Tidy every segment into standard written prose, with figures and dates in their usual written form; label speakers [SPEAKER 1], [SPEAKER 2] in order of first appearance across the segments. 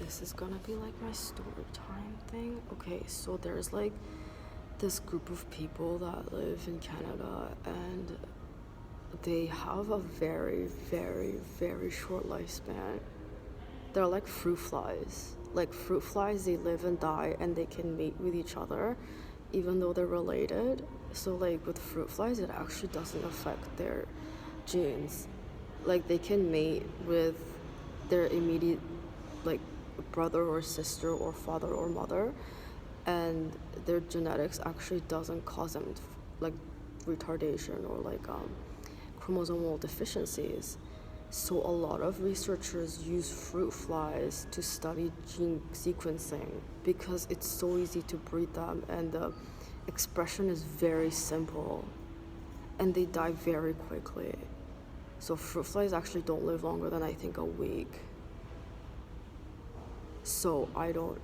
[SPEAKER 1] this is gonna be like my story time thing. Okay, so there's like this group of people that live in Canada, and they have a very, very, very short lifespan. They're like fruit flies. Like fruit flies, they live and die, and they can mate with each other, even though they're related. So like with fruit flies, it actually doesn't affect their genes. Like they can mate with their immediate like brother or sister or father or mother, and their genetics actually doesn't cause them like retardation or like chromosomal deficiencies. So a lot of researchers use fruit flies to study gene sequencing because it's so easy to breed them, and the expression is very simple, and they die very quickly. So fruit flies actually don't live longer than I think a week. So I don't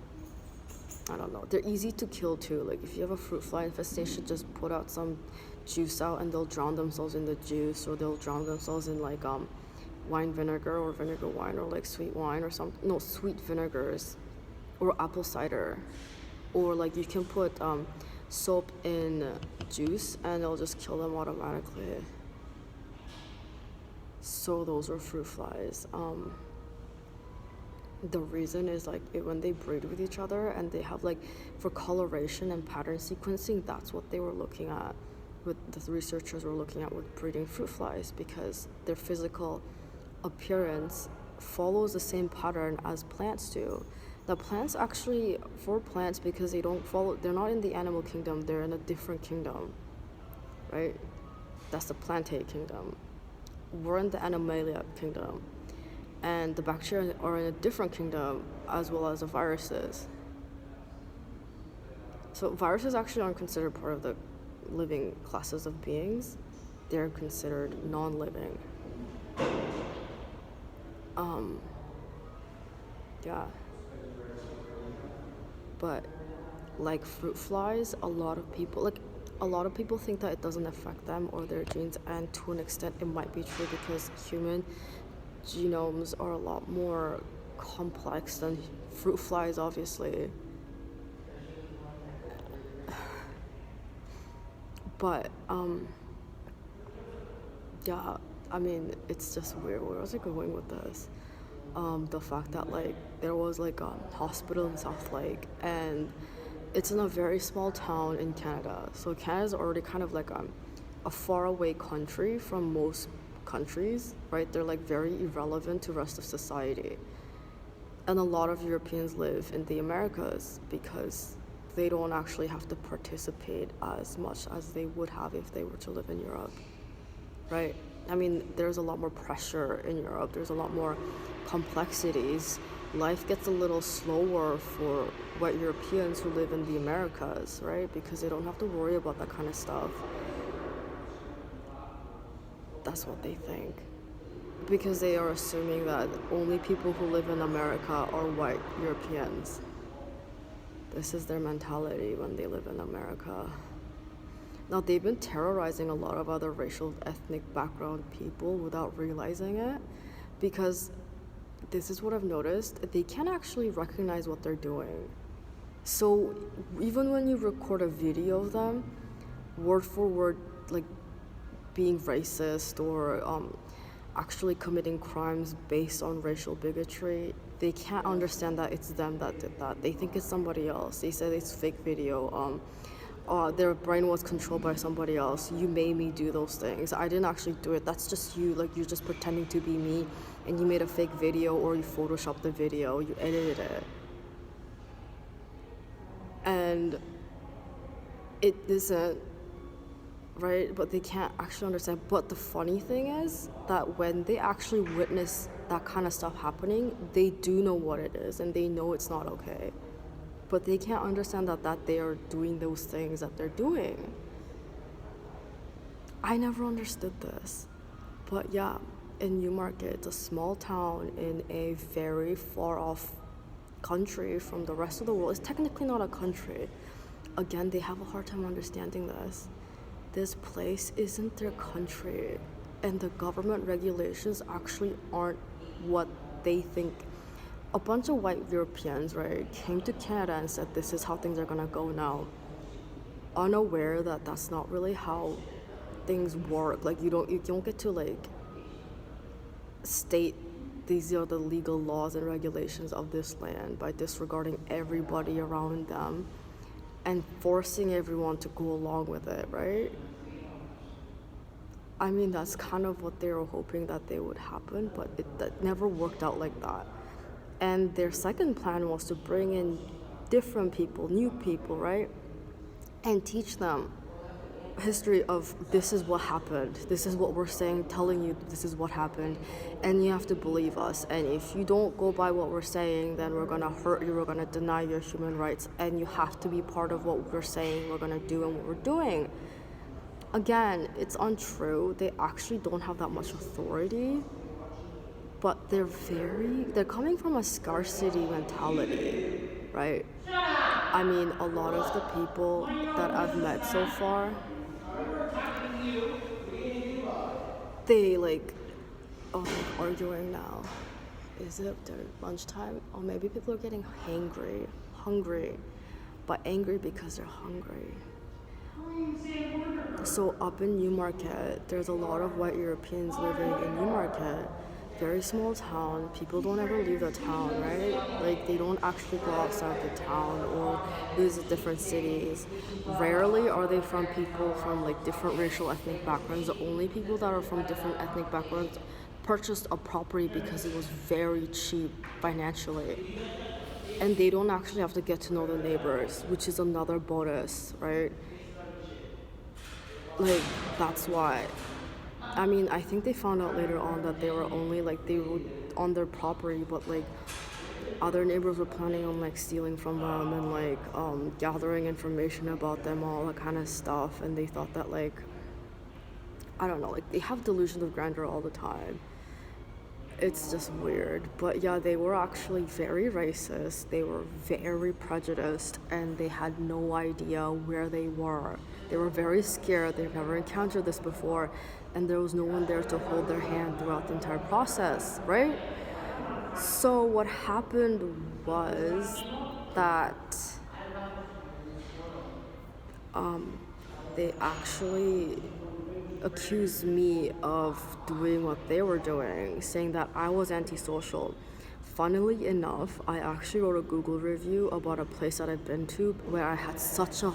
[SPEAKER 1] know. They're easy to kill too. Like if you have a fruit fly infestation, just put out some juice out and they'll drown themselves in the juice, or they'll drown themselves in like wine vinegar or vinegar wine, or like sweet wine or something. No, sweet vinegars or apple cider. Or like you can put soap in juice and it'll just kill them automatically. So those are fruit flies. The reason is like when they breed with each other, and they have like for coloration and pattern sequencing, that's what they were looking at. With the researchers were looking at with breeding fruit flies, because their physical appearance follows the same pattern as plants do. The plants actually, for plants, because they're not in the animal kingdom, they're in a different kingdom, right? That's the plantae kingdom. We're in the animalia kingdom, and the bacteria are in a different kingdom, as well as the viruses. So viruses actually aren't considered part of the living classes of beings. They're considered non-living. Yeah. But like fruit flies, a lot of people think that it doesn't affect them or their genes, and to an extent it might be true, because human genomes are a lot more complex than fruit flies, obviously. But yeah, I mean, it's just weird. Where was I going with this? The fact that like there was like a hospital in Southlake, and it's in a very small town in Canada. So Canada's already kind of like a faraway country from most countries, right? They're like very irrelevant to the rest of society. And a lot of Europeans live in the Americas because they don't actually have to participate as much as they would have if they were to live in Europe, right? I mean, there's a lot more pressure in Europe. There's a lot more complexities. Life gets a little slower for white Europeans who live in the Americas, right? Because they don't have to worry about that kind of stuff. That's what they think. Because they are assuming that only people who live in America are white Europeans. This is their mentality when they live in America. Now, they've been terrorizing a lot of other racial, ethnic background people without realizing it, because this is what I've noticed. They can't actually recognize what they're doing. So even when you record a video of them, word for word, like being racist or actually committing crimes based on racial bigotry, they can't understand that it's them that did that. They think it's somebody else. They said it's fake video. Their brain was controlled by somebody else. You made me do those things. I didn't actually do it. That's just you. Like, you're just pretending to be me, and you made a fake video, or you photoshopped the video, you edited it. And it isn't, right? But they can't actually understand. But the funny thing is that when they actually witness that kind of stuff happening, they do know what it is, and they know it's not okay. But they can't understand that they are doing those things that they're doing. I never understood this. But yeah, in Newmarket, it's a small town in a very far off country from the rest of the world. It's technically not a country. Again, they have a hard time understanding this. This place isn't their country, and the government regulations actually aren't what they think a bunch of white Europeans, right, came to Canada and said this is how things are gonna go now, unaware that that's not really how things work. Like you don't get to like state these are the legal laws and regulations of this land by disregarding everybody around them and forcing everyone to go along with it, right? I mean, that's kind of what they were hoping that they would happen, but that never worked out like that. And their second plan was to bring in different people, new people, right? And teach them history of this is what happened, this is what we're saying, telling you this is what happened, and you have to believe us. And if you don't go by what we're saying, then we're gonna hurt you, we're gonna deny your human rights, and you have to be part of what we're saying we're gonna do and what we're doing. Again, it's untrue. They actually don't have that much authority, but they're coming from a scarcity mentality, right? I mean, a lot of the people that I've met so far, they like, oh, they're arguing now. Is it their lunchtime? Or maybe people are getting hungry, but angry because they're hungry. So up in Newmarket, there's a lot of white Europeans living in Newmarket. Very small town. People don't ever leave the town, right? Like they don't actually go outside the town or visit different cities. Rarely are they from people from like different racial ethnic backgrounds. The only people that are from different ethnic backgrounds purchased a property because it was very cheap financially. And they don't actually have to get to know the neighbors, which is another bonus, right? Like that's why. I mean, I think they found out later on that they were only like they were on their property, but like other neighbors were planning on like stealing from them and like gathering information about them, all that kind of stuff. And they thought that like I don't know, like they have delusions of grandeur all the time. It's just weird. But yeah, they were actually very racist. They were very prejudiced, and they had no idea where they were. They were very scared. They've never encountered this before, and there was no one there to hold their hand throughout the entire process, right? So what happened was that they actually accused me of doing what they were doing, saying that I was antisocial. Funnily enough, I actually wrote a Google review about a place that I've been to where I had such a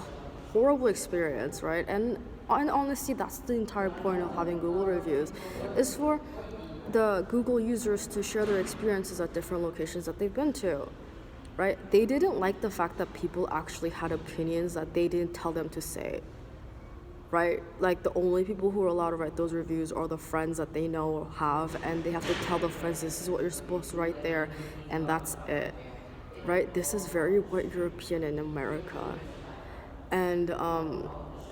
[SPEAKER 1] horrible experience, right? And honestly, that's the entire point of having Google reviews, is for the Google users to share their experiences at different locations that they've been to, right? They didn't like the fact that people actually had opinions that they didn't tell them to say, right? Like the only people who are allowed to write those reviews are the friends that they know have, and they have to tell the friends this is what you're supposed to write there, and that's it, right? This is very white European in America. And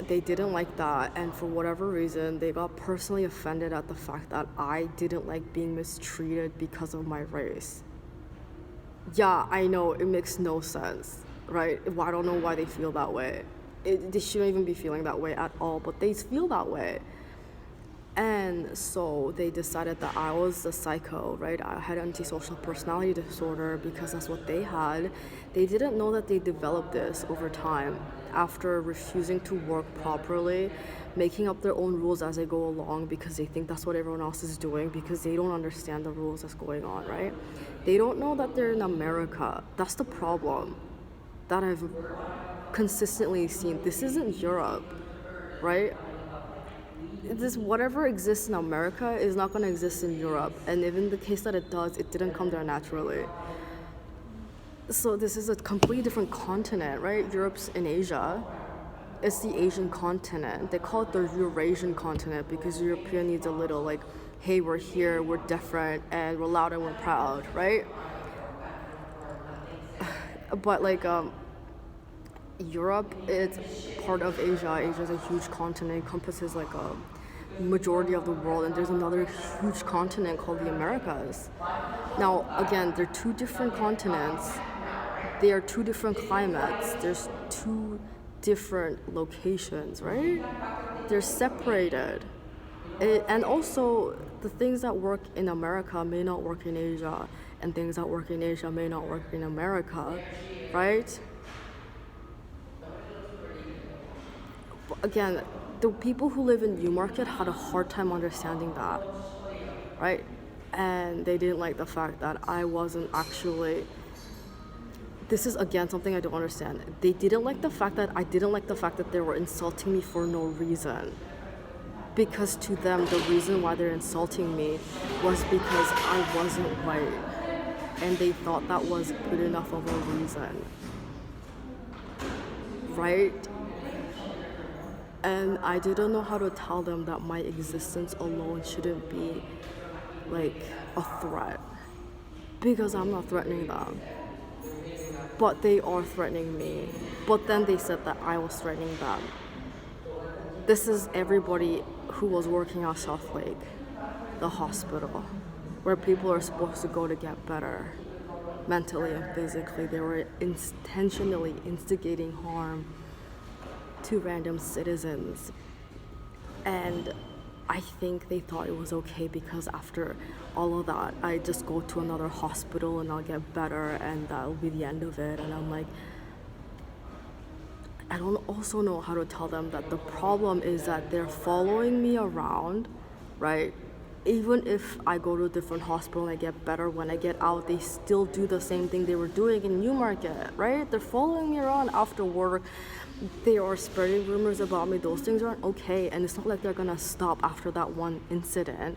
[SPEAKER 1] they didn't like that, and for whatever reason they got personally offended at the fact that I didn't like being mistreated because of my race. Yeah, I know, it makes no sense, right? I don't know why they feel that way. They shouldn't even be feeling that way at all, but they feel that way. And so they decided that I was a psycho, right? I had antisocial personality disorder because that's what they had. They didn't know that they developed this over time after refusing to work properly, making up their own rules as they go along because they think that's what everyone else is doing, because they don't understand the rules that's going on, right? They don't know that they're in America. That's the problem that I've consistently seen. This isn't Europe, right? This whatever exists in America is not going to exist in Europe, and even in the case that it does, it didn't come there naturally. So this is a completely different continent, right? Europe's in Asia. It's the Asian continent. They call it the Eurasian continent because European needs a little like, hey, we're here, we're different, and we're loud and we're proud, right? But like Europe is part of Asia. Asia is a huge continent, encompasses like a majority of the world, and there's another huge continent called the Americas. Now, again, they're two different continents. They are two different climates. There's two different locations, right? They're separated. And also, the things that work in America may not work in Asia. and things that work in Asia may not work in America, right? But again, the people who live in Newmarket had a hard time understanding that, right? And they didn't like the fact that I wasn't actually. This is again something I don't understand. They didn't like the fact that I didn't like the fact that they were insulting me for no reason. Because to them, the reason why they're insulting me was because I wasn't white. And they thought that was good enough of a reason. Right? And I didn't know how to tell them that my existence alone shouldn't be like a threat. Because I'm not threatening them. But they are threatening me. But then they said that I was threatening them. This is everybody who was working at Southlake, the hospital, where people are supposed to go to get better, mentally and physically. They were intentionally instigating harm to random citizens. And I think they thought it was okay because after all of that, I just go to another hospital and I'll get better and that'll be the end of it. And I'm like, I don't also know how to tell them that the problem is that they're following me around, right? Even if I go to a different hospital and I get better, when I get out, they still do the same thing they were doing in Newmarket, right? They're following me around after work. They are spreading rumors about me. Those things aren't okay. And it's not like they're gonna stop after that one incident,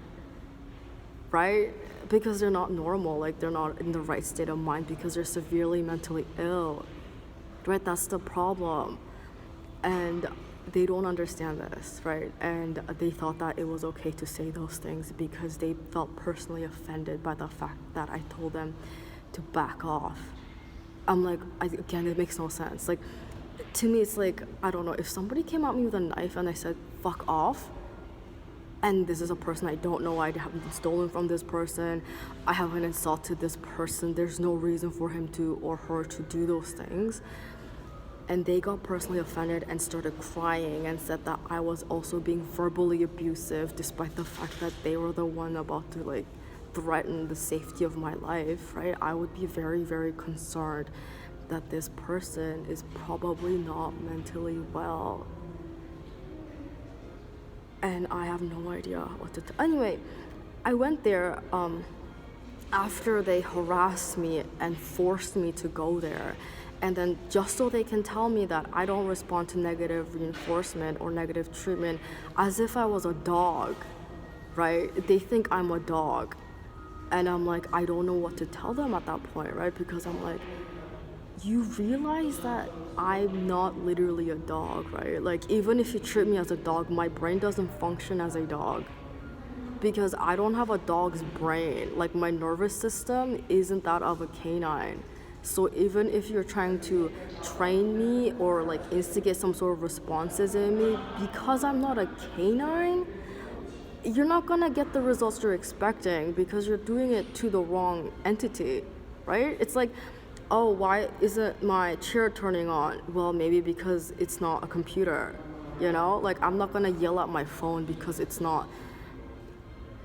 [SPEAKER 1] right? Because they're not normal, like they're not in the right state of mind because they're severely mentally ill, right? That's the problem. And they don't understand this, right? And they thought that it was okay to say those things because they felt personally offended by the fact that I told them to back off. I'm like, again, it makes no sense. Like, to me, it's like, I don't know, if somebody came at me with a knife and I said, fuck off, and this is a person I don't know, I haven't been stolen from this person, I haven't insulted this person, there's no reason for him to or her to do those things. And they got personally offended and started crying and said that I was also being verbally abusive despite the fact that they were the one about to like threaten the safety of my life, right? I would be very, very concerned that this person is probably not mentally well. And I have no idea what to anyway, I went there after they harassed me and forced me to go there. And then just so they can tell me that I don't respond to negative reinforcement or negative treatment as if I was a dog, right? They think I'm a dog. And I'm like, I don't know what to tell them at that point, right? Because I'm like, you realize that I'm not literally a dog, right? Like, even if you treat me as a dog, my brain doesn't function as a dog. Because I don't have a dog's brain. Like, my nervous system isn't that of a canine. So even if you're trying to train me or like instigate some sort of responses in me, because I'm not a canine, you're not gonna get the results you're expecting because you're doing it to the wrong entity, right? It's like, oh, why isn't my chair turning on? Well, maybe because it's not a computer, you know? Like, I'm not gonna yell at my phone because it's not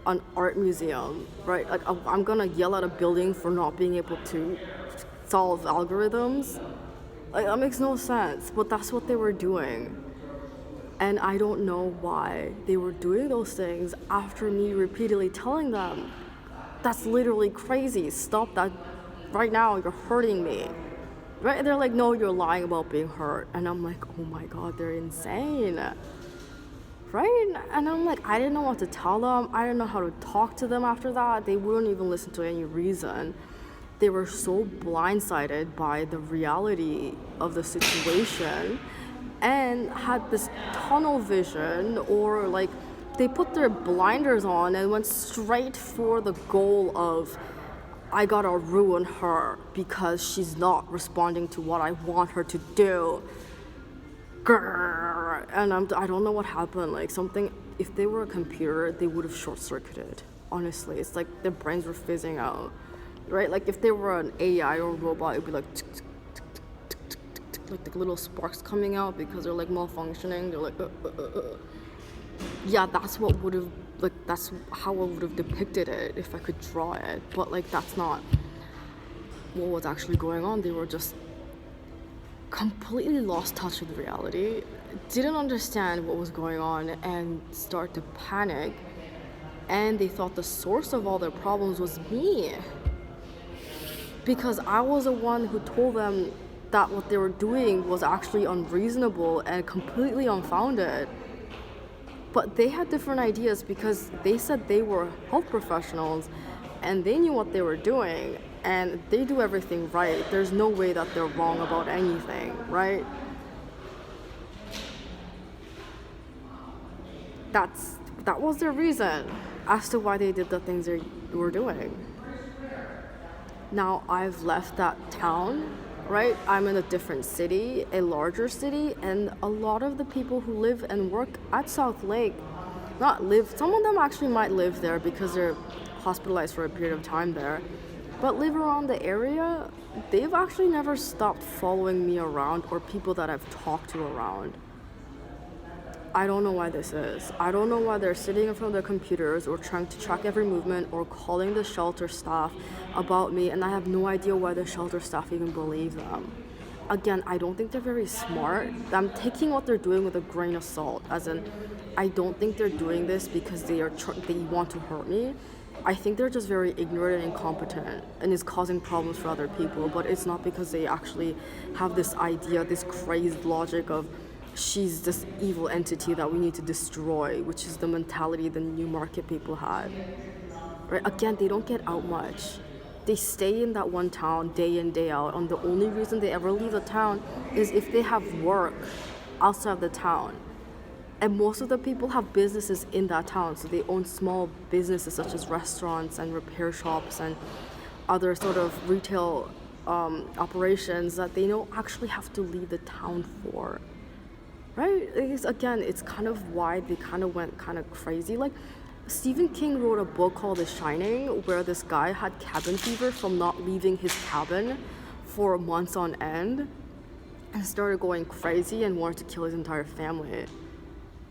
[SPEAKER 1] an art museum, right? Like, I'm gonna yell at a building for not being able to solve algorithms. Like, that makes no sense, but that's what they were doing. And I don't know why they were doing those things after me repeatedly telling them, that's literally crazy, stop that right now, you're hurting me, right? They're like, no, you're lying about being hurt. And I'm like, oh my God, they're insane, right? And I'm like, I didn't know what to tell them. I didn't know how to talk to them after that. They wouldn't even listen to any reason. They were so blindsided by the reality of the situation and had this tunnel vision, or like they put their blinders on and went straight for the goal of, I gotta ruin her because she's not responding to what I want her to do. Grrr. And I don't know what happened. Like, something, if they were a computer, they would have short-circuited. Honestly, it's like their brains were fizzing out. Right? Like, if they were an AI or a robot, it would be like, tick, tick, tick, tick, tick, tick, like the little sparks coming out because they're like malfunctioning. They're like, Yeah, that's how I would have depicted it if I could draw it. But like, that's not what was actually going on. They were just completely lost touch with reality, didn't understand what was going on, and start to panic. And they thought the source of all their problems was me, because I was the one who told them that what they were doing was actually unreasonable and completely unfounded. But they had different ideas because they said they were health professionals and they knew what they were doing and they do everything right. There's no way that they're wrong about anything, right? That was their reason as to why they did the things they were doing. Now I've left that town, right? I'm in a different city, a larger city, and a lot of the people who live and work at Southlake, some of them actually might live there because they're hospitalized for a period of time there, but live around the area, they've actually never stopped following me around or people that I've talked to around. I don't know why this is. I don't know why they're sitting in front of their computers or trying to track every movement or calling the shelter staff about me, and I have no idea why the shelter staff even believe them. Again, I don't think they're very smart. I'm taking what they're doing with a grain of salt, as in, I don't think they're doing this because they want to hurt me. I think they're just very ignorant and incompetent and is causing problems for other people, but it's not because they actually have this idea, this crazed logic of she's this evil entity that we need to destroy, which is the mentality the Newmarket people had. Right? Again, they don't get out much. They stay in that one town day in, day out, and the only reason they ever leave the town is if they have work outside of the town. And most of the people have businesses in that town, so they own small businesses such as restaurants and repair shops and other sort of retail operations that they don't actually have to leave the town for. Right? It's kind of why they kind of went kind of crazy. Like, Stephen King wrote a book called The Shining, where this guy had cabin fever from not leaving his cabin for months on end and started going crazy and wanted to kill his entire family.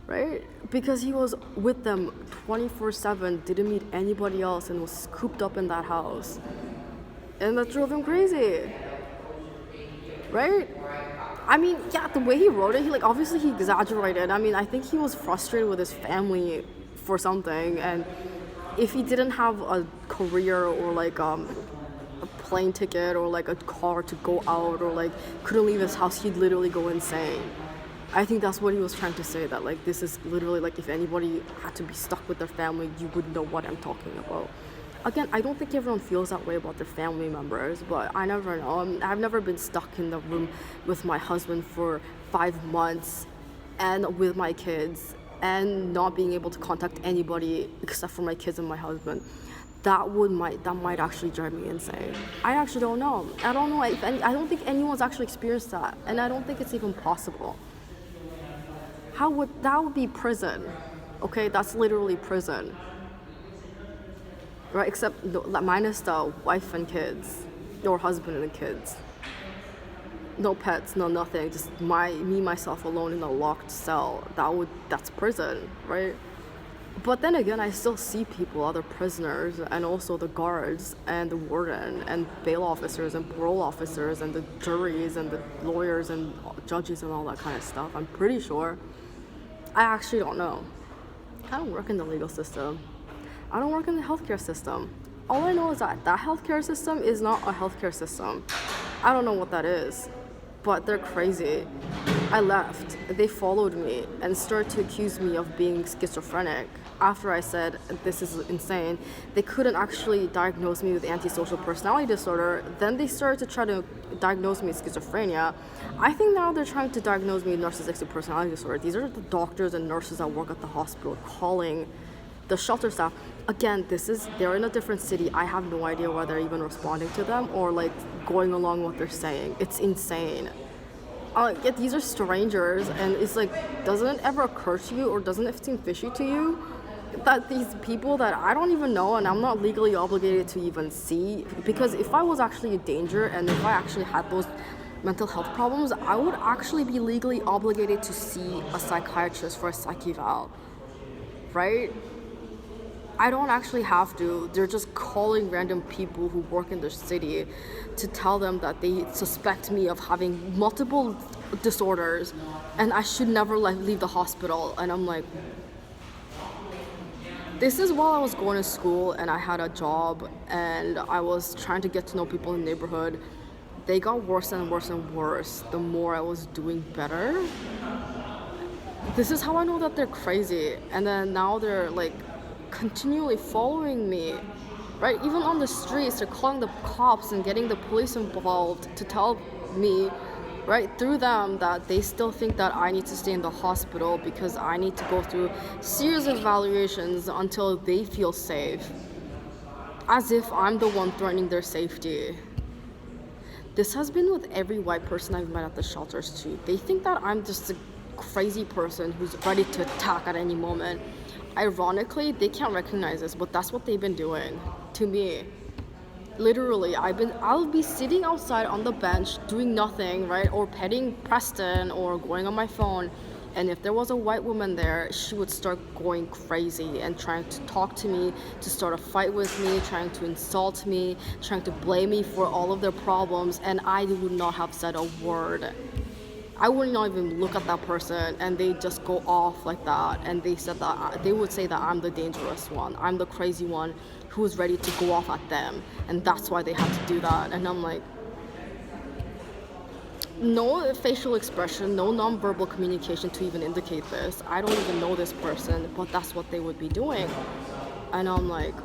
[SPEAKER 1] Right? Because he was with them 24/7, didn't meet anybody else, and was cooped up in that house. And that drove him crazy. Right? I mean, yeah, the way he wrote it, obviously he exaggerated. I mean, I think he was frustrated with his family for something, and if he didn't have a career or a plane ticket or a car to go out or couldn't leave his house, he'd literally go insane. I think that's what he was trying to say, that this is literally if anybody had to be stuck with their family, you would know what I'm talking about. Again, I don't think everyone feels that way about their family members, but I never know. I've never been stuck in the room with my husband for 5 months and with my kids and not being able to contact anybody except for my kids and my husband. That might actually drive me insane. I actually don't know. I don't know if I don't think anyone's actually experienced that, and I don't think it's even possible. That would be prison. Okay, that's literally prison. Right, except minus the wife and kids, or husband and kids. No pets, no nothing, just me, myself alone in a locked cell. That's prison, right? But then again, I still see people, other prisoners, and also the guards, and the warden, and bail officers, and parole officers, and the juries, and the lawyers, and judges, and all that kind of stuff. I'm pretty sure. I actually don't know. I don't work in the legal system. I don't work in the healthcare system. All I know is that healthcare system is not a healthcare system. I don't know what that is, but they're crazy. I left. They followed me and started to accuse me of being schizophrenic. After I said, this is insane, they couldn't actually diagnose me with antisocial personality disorder. Then they started to try to diagnose me with schizophrenia. I think now they're trying to diagnose me with narcissistic personality disorder. These are the doctors and nurses that work at the hospital calling the shelter staff. Again, they're in a different city. I have no idea why they're even responding to them or going along what they're saying. It's insane. These are strangers, and it's doesn't it ever occur to you, or doesn't it seem fishy to you, that these people that I don't even know and I'm not legally obligated to even see? Because if I was actually a danger and if I actually had those mental health problems, I would actually be legally obligated to see a psychiatrist for a psych eval, right? I don't actually have to. They're just calling random people who work in the city to tell them that they suspect me of having multiple disorders and I should never like leave the hospital. And I'm like, this is while I was going to school and I had a job and I was trying to get to know people in the neighborhood. They got worse and worse and worse the more I was doing better. This is how I know that they're crazy. And then now they're like continually following me, right? Even on the streets, they're calling the cops and getting the police involved to tell me, right, through them that they still think that I need to stay in the hospital because I need to go through serious evaluations until they feel safe. As if I'm the one threatening their safety. This has been with every white person I've met at the shelters too. They think that I'm just a crazy person who's ready to attack at any moment. Ironically, they can't recognize this, but that's what they've been doing to me. Literally, I'll be sitting outside on the bench doing nothing, right? Or petting Preston or going on my phone. And if there was a white woman there, she would start going crazy and trying to talk to me, to start a fight with me, trying to insult me, trying to blame me for all of their problems. And I would not have said a word. I would not even look at that person, and they just go off like that. And they would say that I'm the dangerous one. I'm the crazy one who's ready to go off at them. And that's why they had to do that. And I'm like, no facial expression, no nonverbal communication to even indicate this. I don't even know this person, but that's what they would be doing. And I'm like,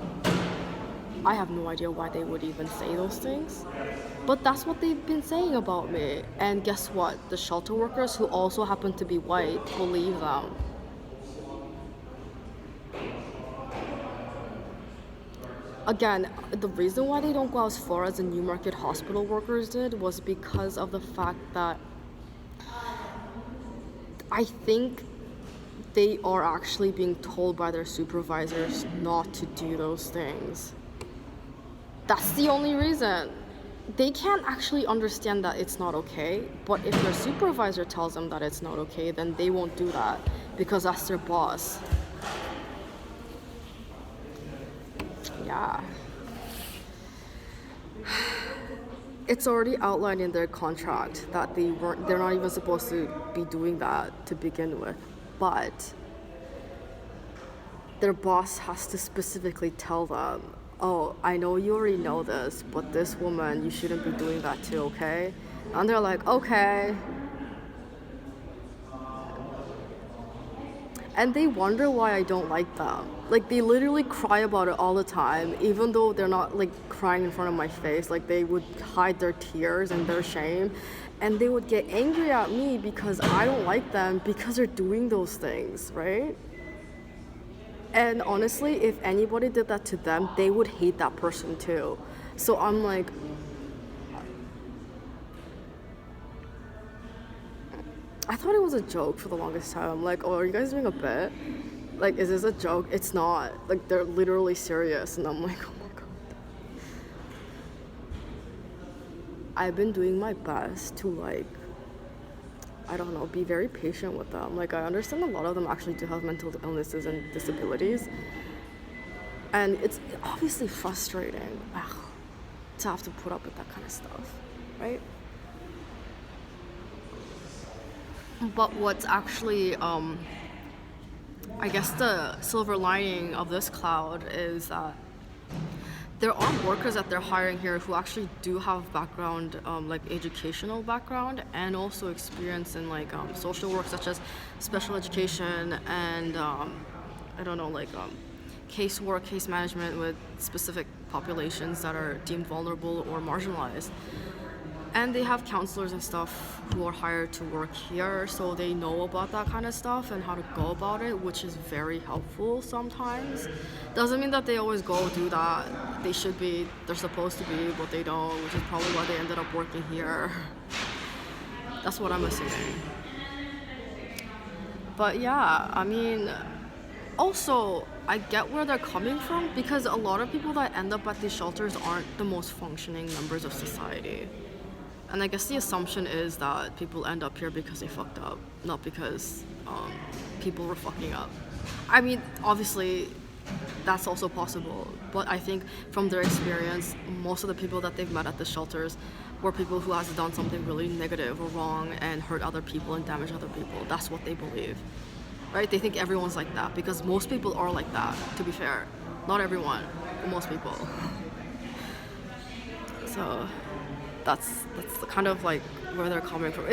[SPEAKER 1] I have no idea why they would even say those things. But that's what they've been saying about me. And guess what? The shelter workers, who also happen to be white, believe them. Again, the reason why they don't go as far as the Newmarket hospital workers did was because of the fact that I think they are actually being told by their supervisors not to do those things. That's the only reason. They can't actually understand that it's not okay, but if their supervisor tells them that it's not okay, then they won't do that because that's their boss. Yeah. It's already outlined in their contract that they're not even supposed to be doing that to begin with, but their boss has to specifically tell them, oh, I know you already know this, but this woman, you shouldn't be doing that too, okay? And they're like, okay. And they wonder why I don't like them. Like, they literally cry about it all the time, even though they're not, like, crying in front of my face. Like, they would hide their tears and their shame, and they would get angry at me because I don't like them because they're doing those things, right? And honestly, if anybody did that to them, they would hate that person too. So I'm like, I thought it was a joke for the longest time. I'm like, oh, are you guys doing a bit? Like, is this a joke? It's not. Like, they're literally serious. And I'm like, oh my God. I've been doing my best to, like, I don't know, be very patient with them. Like, I understand a lot of them actually do have mental illnesses and disabilities. And it's obviously frustrating to have to put up with that kind of stuff, right? But what's actually, I guess the silver lining of this cloud is that there are workers that they're hiring here who actually do have background, like educational background, and also experience in like social work, such as special education and I don't know, like case work, case management with specific populations that are deemed vulnerable or marginalized. And they have counselors and stuff who are hired to work here, so they know about that kind of stuff and how to go about it, which is very helpful sometimes. Doesn't mean that they always go do that. They should be, they're supposed to be, but they don't, which is probably why they ended up working here. That's what I'm assuming. But yeah, I mean, also, I get where they're coming from, because a lot of people that end up at these shelters aren't the most functioning members of society. And I guess the assumption is that people end up here because they fucked up, not because people were fucking up. I mean, obviously, that's also possible. But I think from their experience, most of the people that they've met at the shelters were people who has done something really negative or wrong and hurt other people and damaged other people. That's what they believe, right? They think everyone's like that because most people are like that, to be fair. Not everyone, but most people. So that's kind of like where they're coming from.